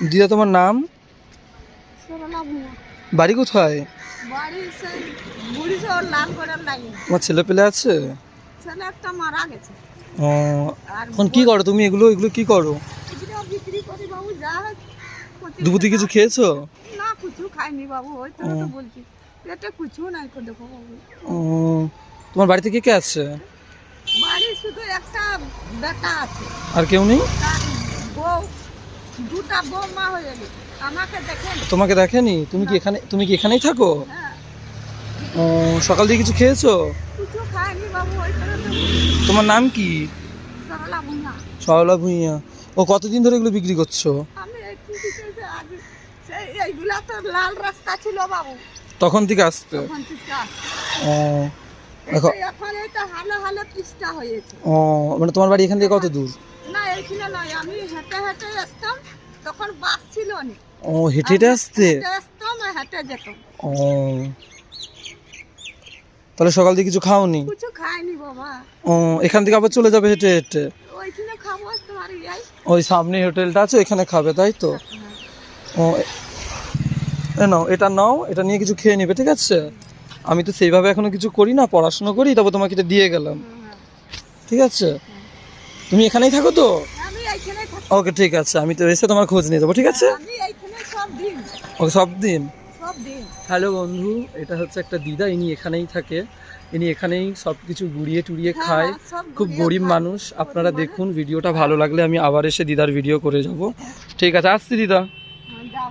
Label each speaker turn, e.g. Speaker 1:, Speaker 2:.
Speaker 1: দিদা তোমার নাম? বাড়ি কোথায়? তোমার ছেলে পেলে আছে? ও, এখন কি করো তুমি? এগুলো এগুলো কি করো? দুপুরে কিছু খেয়েছো?
Speaker 2: না কিছু খাইনি বাবু, ওই তো বলছি পেটে কিছু নাই তো দেখো বাবু।
Speaker 1: ও, তোমার বাড়িতে কে কে আছে?
Speaker 2: বাড়ি শুধু একটা বেটা আছে,
Speaker 1: আর কেউ নেই?
Speaker 2: তার বউ, দুটা বৌমা হয়ে গেল, আমাকে দেখেন।
Speaker 1: তোমাকে দেখেনি? তুমি কি এখানেই থাকো?
Speaker 2: হ্যাঁ,
Speaker 1: ও, সকাল থেকে কিছু খেয়েছো?
Speaker 2: কিছু খাইনি বাবু, ওই তো
Speaker 1: তোমার নাম কি?
Speaker 2: সরলা বুনা।
Speaker 1: সরলা ভুঁইয়া। ও, কতদিন ধরে এগুলো বিক্রি করছো?
Speaker 2: আমি এই থেকে আগে সেই এইগুলা তো লাল রাস্তা ছিল বাবু,
Speaker 1: তখন থেকে আসতে?
Speaker 2: তখন থেকে আসছে।
Speaker 1: ও, দেখো।
Speaker 2: এখন এটা হালে হালে পিস্টা হয়েছে।
Speaker 1: ও, মানে তোমার বাড়ি এখান থেকে কত দূর?
Speaker 2: না এইখানে নয়, আমি হেঁটে হেঁটে আসতাম, তখন বাস ছিল না।
Speaker 1: ও, হেঁটে হেঁটে আসতে?
Speaker 2: হেঁটে আসতাম আর হেঁটে যেতাম।
Speaker 1: ও, তাহলে সকাল থেকে কিছু খাওনি?
Speaker 2: কিছু খাইনি বাবা,
Speaker 1: ও, এখান থেকে আবার চলে যাবে হেঁটে হেঁটে?
Speaker 2: ওইখানে খাবো তোমার ইয়াই।
Speaker 1: ওই সামনে হোটেলটা আছে, ওইখানে খাবে তাই তো? ও, নাও এটা, নাও এটা নিয়ে কিছু খেয়ে নেবে, ঠিক আছে? আমি তো সেইভাবে এখনো কিছু করি না, পড়াশোনা করি, তারপর তোমাকে এটা দিয়ে গেলাম, ঠিক আছে? তুমি এখানেই থাকো তো?
Speaker 2: আমি এইখানে থাকি।
Speaker 1: ওকে, ঠিক আছে, আমি তো এসে তোমার খোঁজ নিয়ে যাবো, ঠিক আছে?
Speaker 2: আমি এইখানে সব দিন,
Speaker 1: ওকে, সব দিন।
Speaker 2: সব দিন।
Speaker 1: হ্যালো বন্ধু, এটা হচ্ছে একটা দিদা, ইনি এখানেই থাকে, ইনি এখানেই সব কিছু গুড়িয়ে টুড়িয়ে খায়,
Speaker 2: সব
Speaker 1: খুব
Speaker 2: গুড়িয়ে
Speaker 1: গরিব
Speaker 2: খায়।
Speaker 1: মানুষ। আপনারা দেখুন, ভিডিওটা ভালো লাগলে আমি আবার এসে দিদার ভিডিও করে যাব, ঠিক আছে? আসছি দিদা।
Speaker 2: যাও।